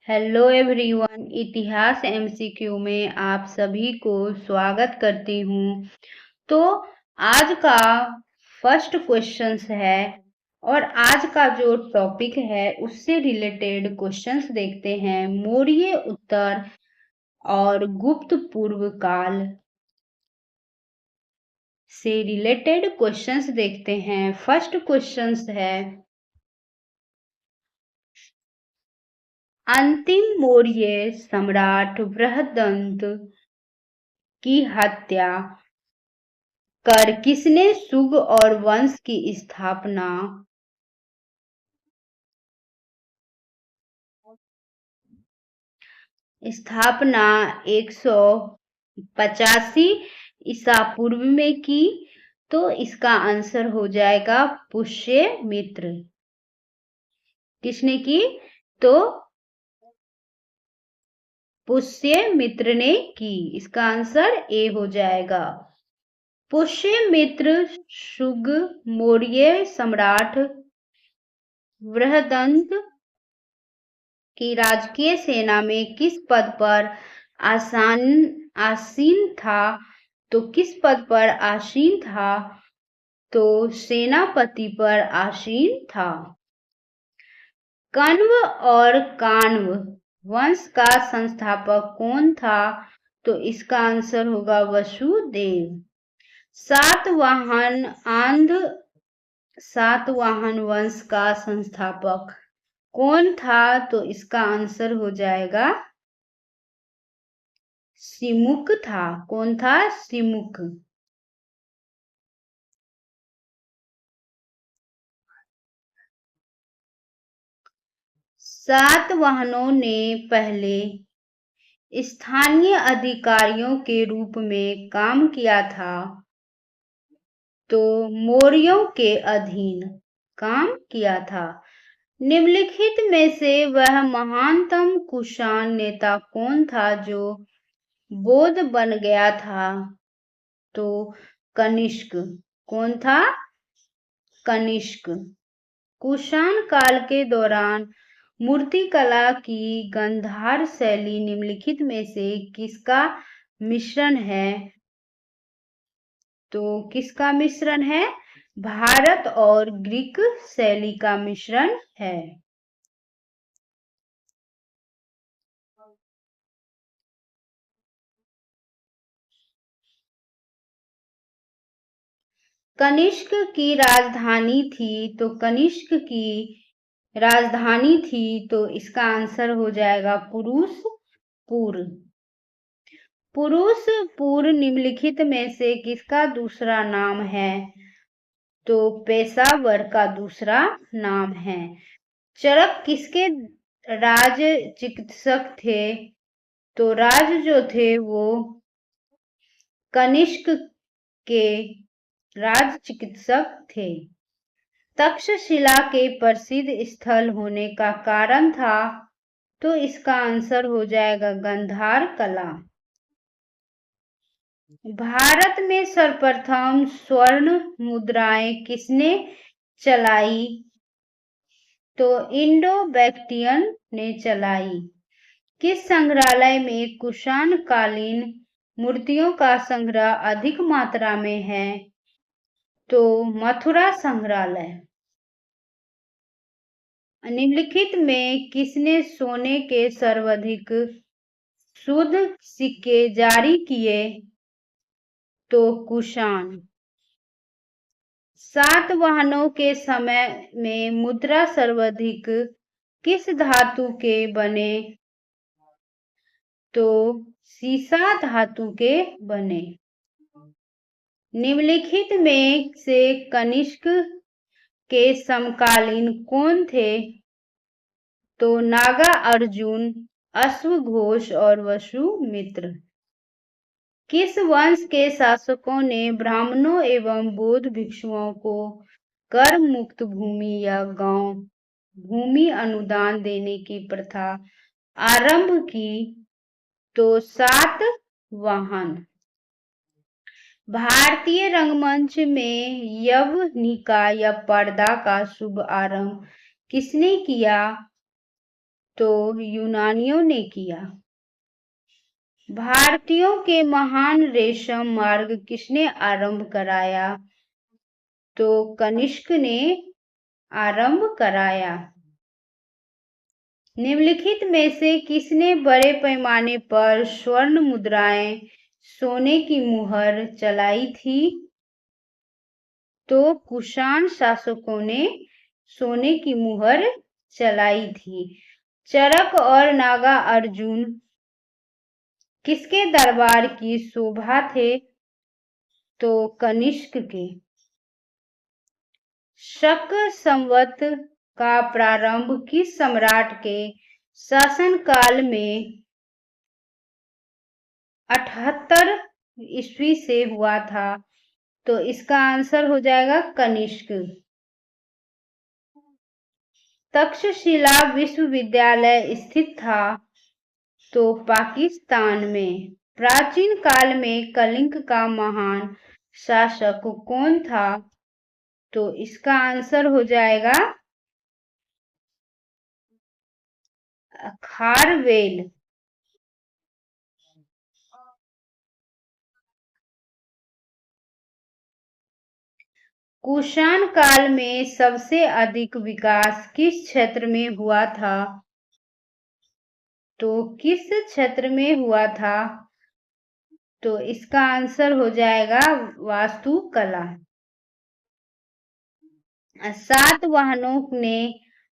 Hello everyone, इतिहास MCQ में आप सभी को स्वागत करती हूँ। तो आज का फर्स्ट क्वेश्चंस है और आज का जो टॉपिक है उससे रिलेटेड क्वेश्चंस देखते हैं। मौर्य उत्तर और गुप्त पूर्व काल से रिलेटेड क्वेश्चंस देखते हैं। फर्स्ट क्वेश्चंस है, अंतिम मौर्य सम्राट बृहदंत की हत्या कर किसने सुग और वंश की स्थापना 185 ईसा पूर्व में की? तो इसका आंसर हो जाएगा पुष्यमित्र। किसने की? तो पुष्यमित्र ने की। इसका आंसर ए हो जाएगा। पुष्यमित्र सुग मौर्य सम्राट बृहदंत की राजकीय सेना में किस पद पर आसीन था? तो किस पद पर आसीन था? तो सेनापति पर आसीन था। कण्व और काण्व वंश का संस्थापक कौन था? तो इसका आंसर होगा वसुदेव। सातवाहन वंश का संस्थापक कौन था? तो इसका आंसर हो जाएगा सिमुक था। कौन था? सिमुक। सातवाहनों ने पहले स्थानीय अधिकारियों के रूप में काम किया था, तो मौर्यों के अधीन काम किया था। निम्नलिखित में से वह महानतम कुषाण नेता कौन था जो बौद्ध बन गया था? तो कनिष्क। कौन था? कनिष्क। कुषाण काल के दौरान मूर्तिकला की गांधार शैली निम्नलिखित में से किसका मिश्रण है? तो किसका मिश्रण है? भारत और ग्रीक शैली का मिश्रण है। कनिष्क की राजधानी थी, तो कनिष्क की राजधानी थी, तो इसका आंसर हो जाएगा पुरुषपुर। पुरुषपुर निम्नलिखित में से किसका दूसरा नाम है? तो पेशावर का दूसरा नाम है। चरक किसके राज चिकित्सक थे? तो राज जो थे वो कनिष्क के राज चिकित्सक थे। तक्षशिला के प्रसिद्ध स्थल होने का कारण था, तो इसका आंसर हो जाएगा गांधार कला। भारत में सर्वप्रथम स्वर्ण मुद्राएं किसने चलाई? तो इंडो बैक्टियन ने चलाई। किस संग्रहालय में कुषाण कालीन मूर्तियों का संग्रह अधिक मात्रा में है? तो मथुरा संग्रहालय। निम्नलिखित में किसने सोने के सर्वाधिक शुद्ध सिक्के जारी किए? तो कुषाण। सातवाहनों के समय में मुद्रा सर्वाधिक किस धातु के बने? तो सीसा धातु के बने। निम्नलिखित में से कनिष्क के समकालीन कौन थे? तो नागा अर्जुन, अश्वघोष और वसुमित्र। किस वंश के शासकों ने ब्राह्मणों एवं बौद्ध भिक्षुओं को कर मुक्त भूमि या गांव भूमि अनुदान देने की प्रथा आरंभ की? तो सातवाहन। भारतीय रंगमंच में यवनिका या पर्दा का शुभ आरंभ किसने किया? तो यूनानियों ने किया। भारतीयों के महान रेशम मार्ग किसने आरंभ कराया? तो कनिष्क ने आरंभ कराया। निम्नलिखित में से किसने बड़े पैमाने पर स्वर्ण मुद्राएं, सोने की मुहर चलाई थी? तो कुषाण शासकों ने सोने की मुहर चलाई थी। चरक और नागा अर्जुन किसके दरबार की शोभा थे? तो कनिष्क के। शक संवत का प्रारंभ किस सम्राट के शासनकाल में 78 ईस्वी से हुआ था? तो इसका आंसर हो जाएगा कनिष्क। तक्षशिला विश्वविद्यालय स्थित था? तो पाकिस्तान में। प्राचीन काल में कलिंग का महान शासक कौन था? तो इसका आंसर हो जाएगा खारवेल। कुषाण काल में सबसे अधिक विकास किस क्षेत्र में हुआ था? तो किस क्षेत्र में हुआ था? तो इसका आंसर हो जाएगा वास्तुकला। सातवाहनों ने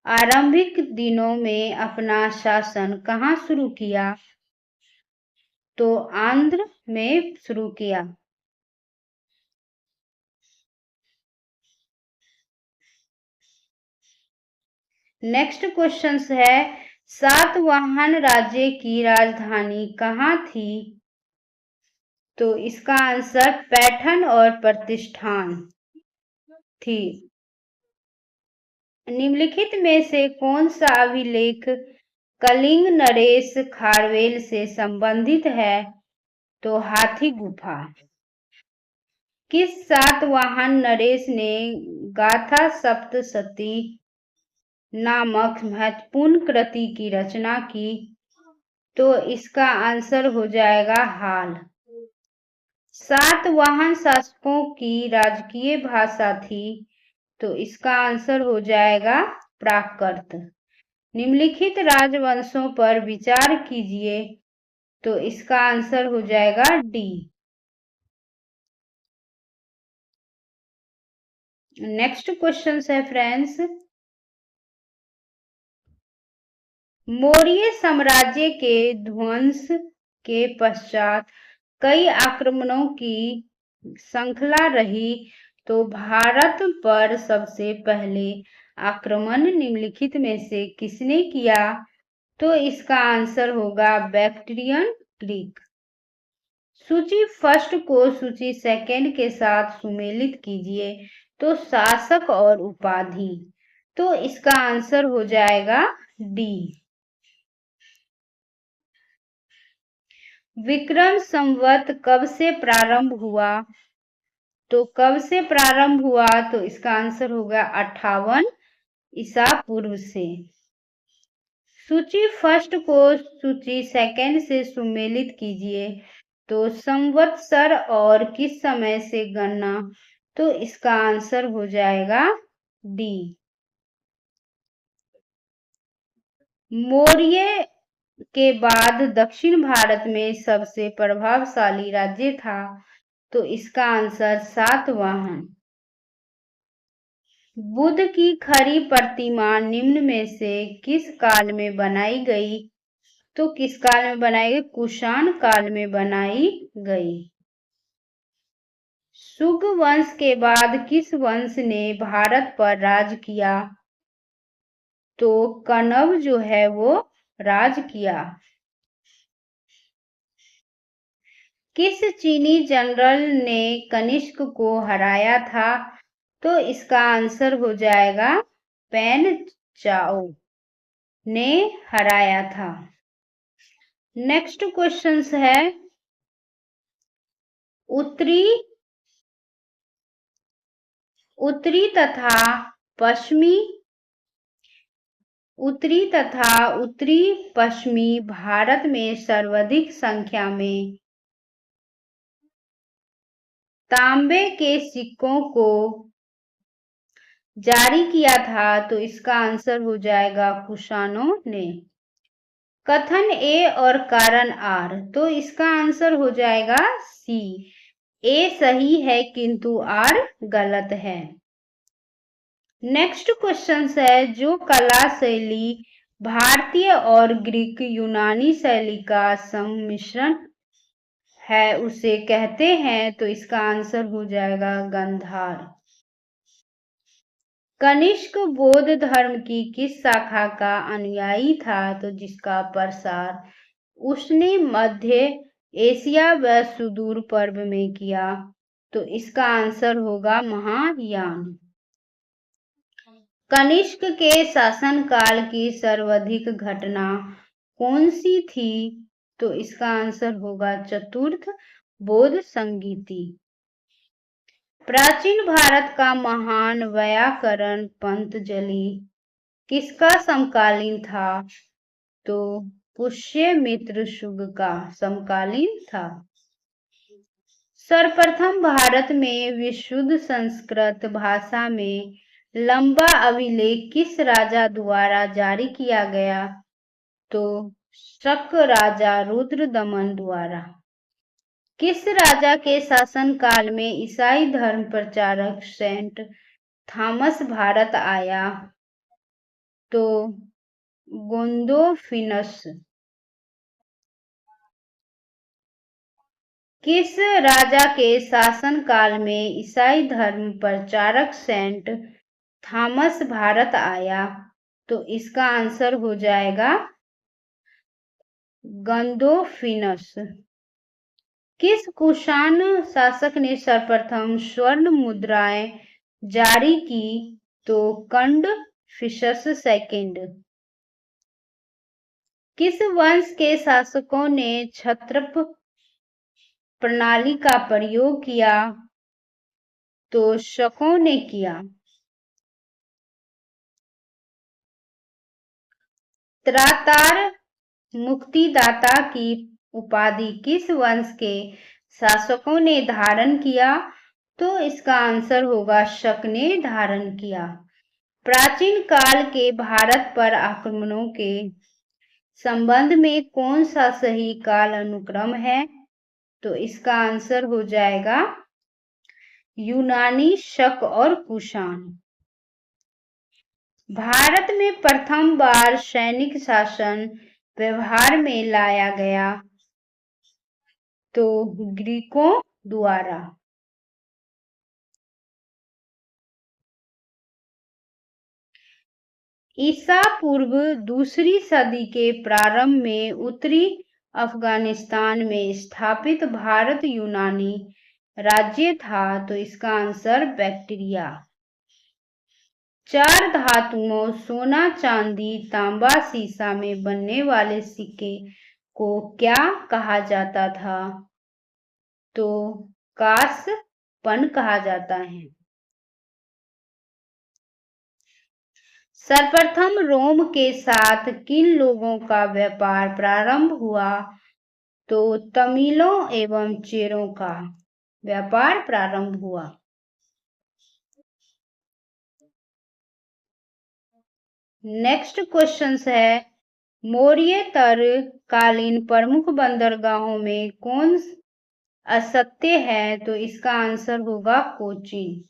आरंभिक दिनों में अपना शासन कहाँ शुरू किया? तो आंध्र में शुरू किया। नेक्स्ट क्वेश्चन है, सातवाहन राज्य की राजधानी कहाँ थी? तो इसका आंसर पैठण और प्रतिष्ठान थी। निम्नलिखित में से कौन सा अभिलेख कलिंग नरेश खारवेल से संबंधित है? तो हाथी गुफा। किस सातवाहन नरेश ने गाथा सप्तशती नामक महत्वपूर्ण कृति की रचना की? तो इसका आंसर हो जाएगा हाल। सातवाहन शासकों की राजकीय भाषा थी? तो इसका आंसर हो जाएगा प्राकृत। निम्नलिखित राजवंशों पर विचार कीजिए। तो इसका आंसर हो जाएगा डी। नेक्स्ट क्वेश्चन है फ्रेंड्स, मौर्य साम्राज्य के ध्वंस के पश्चात कई आक्रमणों की श्रृंखला रही। तो भारत पर सबसे पहले आक्रमण निम्नलिखित में से किसने किया? तो इसका आंसर होगा बैक्ट्रियन ग्रीक। सूची फर्स्ट को सूची सेकंड के साथ सुमेलित कीजिए। तो शासक और उपाधि, तो इसका आंसर हो जाएगा डी। विक्रम संवत कब से प्रारंभ हुआ? तो कब से प्रारंभ हुआ? तो इसका आंसर होगा 58 ईसा पूर्व से। सूची फर्स्ट को सूची सेकंड से सुमेलित कीजिए। तो संवत्सर और किस समय से गणना? तो इसका आंसर हो जाएगा डी। मौर्य के बाद दक्षिण भारत में सबसे प्रभावशाली राज्य था? तो इसका आंसर सातवाहन। बुद्ध की खड़ी प्रतिमा निम्न में से किस काल में बनाई गई? तो किस काल में बनाई गई? कुषाण काल में बनाई गई। शुंग वंश के बाद किस वंश ने भारत पर राज किया? तो कण्व जो है वो राज किया। किस चीनी जनरल ने कनिष्क को हराया था? तो इसका आंसर हो जाएगा पेन चाओ ने हराया था। नेक्स्ट क्वेश्चन है, उत्तरी तथा पश्चिमी उत्तरी तथा उत्तरी पश्चिमी भारत में सर्वाधिक संख्या में तांबे के सिक्कों को जारी किया था? तो इसका आंसर हो जाएगा कुषाणों ने। कथन ए और कारण आर, तो इसका आंसर हो जाएगा सी। ए सही है किंतु आर गलत है। नेक्स्ट क्वेश्चन है, जो कला शैली भारतीय और ग्रीक यूनानी शैली का सम्मिश्रण है उसे कहते हैं? तो इसका आंसर हो जाएगा गांधार। कनिष्क बौद्ध धर्म की किस शाखा का अनुयायी था? तो जिसका प्रसार उसने मध्य एशिया व सुदूर पूर्व में किया। तो इसका आंसर होगा महायान। कनिष्क के शासनकाल की सर्वाधिक घटना कौन सी थी? तो इसका आंसर होगा चतुर्थ बौद्ध संगीति। प्राचीन भारत का महान व्याकरण पतंजलि किसका समकालीन था? तो पुष्यमित्र शुग का समकालीन था। सर्वप्रथम भारत में विशुद्ध संस्कृत भाषा में लंबा अभिलेख किस राजा द्वारा जारी किया गया? तो शक राजा रुद्रदमन द्वारा। किस राजा के शासनकाल में ईसाई धर्म प्रचारक सेंट थॉमस भारत आया? तो गोंदोफिनस। किस राजा के शासनकाल में ईसाई धर्म प्रचारक सेंट थॉमस भारत आया? तो इसका आंसर हो जाएगा गोंदोफिनस। किस कुषाण शासक ने सर्वप्रथम स्वर्ण मुद्राएं जारी की? तो कंडफिशस सेकंड। किस वंश के शासकों ने क्षत्रप प्रणाली का प्रयोग किया? तो शकों ने किया। त्रातार मुक्तिदाता की उपाधि किस वंश के शासकों ने धारण किया? तो इसका आंसर होगा शक ने धारण किया। प्राचीन काल के भारत पर आक्रमणों के संबंध में कौन सा सही काल अनुक्रम है? तो इसका आंसर हो जाएगा यूनानी, शक और कुषाण। भारत में प्रथम बार सैनिक शासन व्यवहार में लाया गया? तो ग्रीकों द्वारा। ईसा पूर्व दूसरी सदी के प्रारंभ में उत्तरी अफगानिस्तान में स्थापित भारत यूनानी राज्य था? तो इसका आंसर बैक्टीरिया। चार धातुओं सोना, चांदी, तांबा, सीसा में बनने वाले सिक्के को क्या कहा जाता था? तो कांसपन कहा जाता है। सर्वप्रथम रोम के साथ किन लोगों का व्यापार प्रारंभ हुआ? तो तमिलों एवं चेरों का व्यापार प्रारंभ हुआ। नेक्स्ट क्वेश्चन है, मौर्येतर कालीन प्रमुख बंदरगाहों में कौन असत्य है? तो इसका आंसर होगा कोचीन।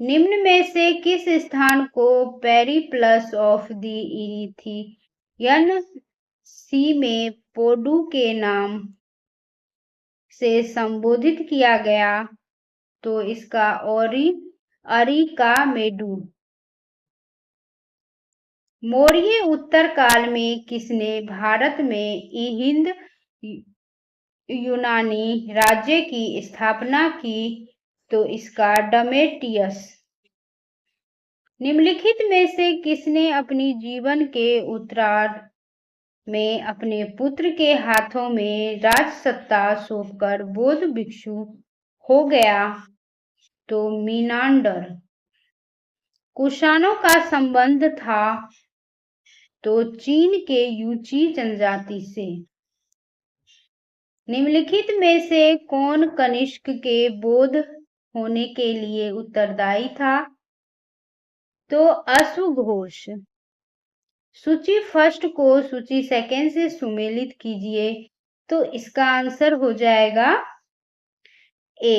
निम्न में से किस स्थान को पेरिप्लस ऑफ द इरिथियन सी में पोडू के नाम से संबोधित किया गया? तो इसका अरिकामेडू। मौर्य उत्तर काल में किसने भारत में हिंद यूनानी राज्य की स्थापना की? तो इसका डमेटियस। निम्नलिखित में से किसने अपनी जीवन के उत्तरार्ध में अपने पुत्र के हाथों में राजसत्ता सौंपकर बौद्ध भिक्षु हो गया? तो मीनांडर। कुषाणों का संबंध था तो चीन के यूची जनजाति से। निम्नलिखित में से कौन कनिष्क के बौद्ध होने के लिए उत्तरदायी था? तो अश्वघोष। सूची फर्स्ट को सूची सेकेंड से सुमेलित कीजिए। तो इसका आंसर हो जाएगा ए।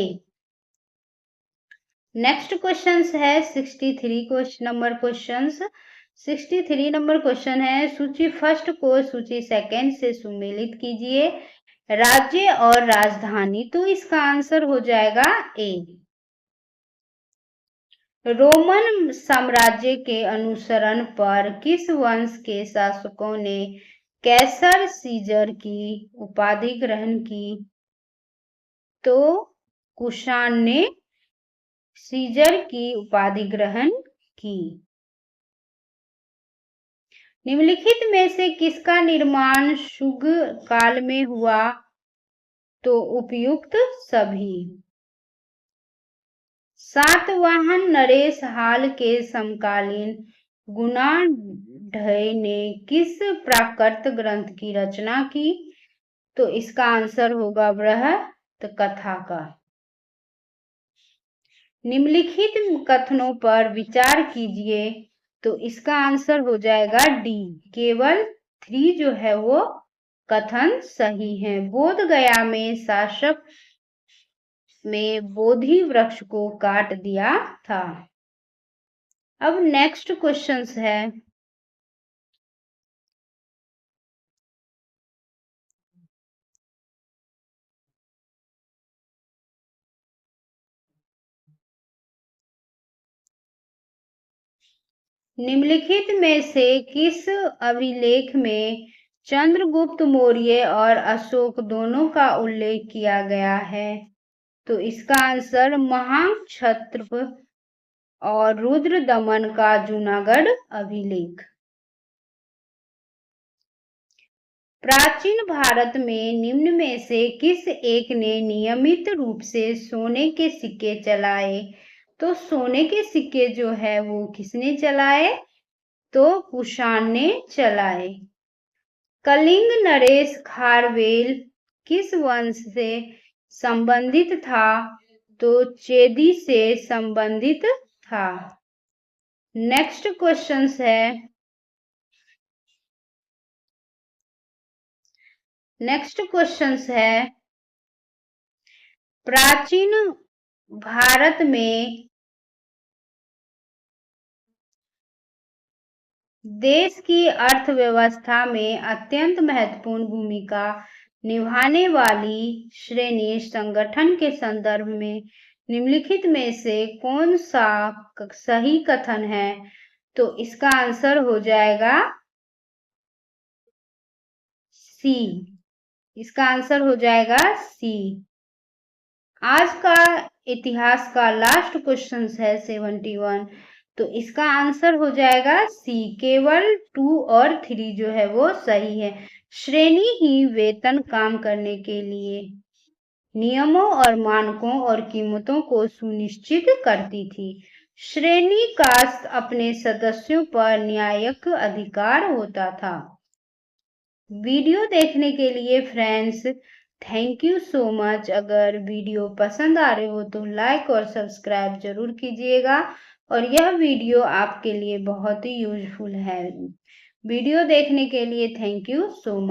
नेक्स्ट क्वेश्चन है 63 नंबर क्वेश्चन। 63 नंबर क्वेश्चन है, सूची फर्स्ट को सूची सेकेंड से सुमेलित कीजिए। राज्य और राजधानी, तो इसका आंसर हो जाएगा ए। रोमन साम्राज्य के अनुसरण पर किस वंश के शासकों ने कैसर सीजर की उपाधि ग्रहण की? तो कुषाण ने सीजर की उपाधि ग्रहण की। निम्नलिखित में से किसका निर्माण शुंग काल में हुआ? तो उपयुक्त सभी। सातवाहन नरेश हाल के समकालीन गुणाढ्य ने किस प्राकृत ग्रंथ की रचना की? तो इसका आंसर होगा बृहत कथा का। निम्नलिखित कथनों पर विचार कीजिए। तो इसका आंसर हो जाएगा डी। केवल 3 जो है वो कथन सही है। बोध गया में शासक में बोधि वृक्ष को काट दिया था। अब नेक्स्ट क्वेश्चन है, निम्नलिखित में से किस अभिलेख में चंद्रगुप्त मौर्य और अशोक दोनों का उल्लेख किया गया है? तो इसका आंसर महाक्षत्रप और रुद्रदमन का जूनागढ़ अभिलेख। प्राचीन भारत में निम्न में से किस एक ने नियमित रूप से सोने के सिक्के चलाए? तो सोने के सिक्के जो है वो किसने चलाए? तो कुषाण ने चलाए। कलिंग नरेश खारवेल किस वंश से संबंधित था? तो चेदी से संबंधित था। नेक्स्ट क्वेश्चन है, प्राचीन भारत में देश की अर्थव्यवस्था में अत्यंत महत्वपूर्ण भूमिका निभाने वाली श्रेणी संगठन के संदर्भ में निम्नलिखित में से कौन सा सही कथन है? तो इसका आंसर हो जाएगा सी। इसका आंसर हो जाएगा सी। आज का इतिहास का लास्ट क्वेश्चन है 71। तो इसका आंसर हो जाएगा सी। केवल 2 और 3 जो है वो सही है। श्रेणी ही वेतन काम करने के लिए नियमों और मानकों और कीमतों को सुनिश्चित करती थी। श्रेणी का अपने सदस्यों पर न्यायिक अधिकार होता था। वीडियो देखने के लिए friends thank you so much. अगर वीडियो पसंद आ रहे हो तो लाइक और सब्सक्राइब जरूर कीजिएगा और यह वीडियो आपके लिए बहुत ही यूजफुल है। वीडियो देखने के लिए थैंक यू सो मच।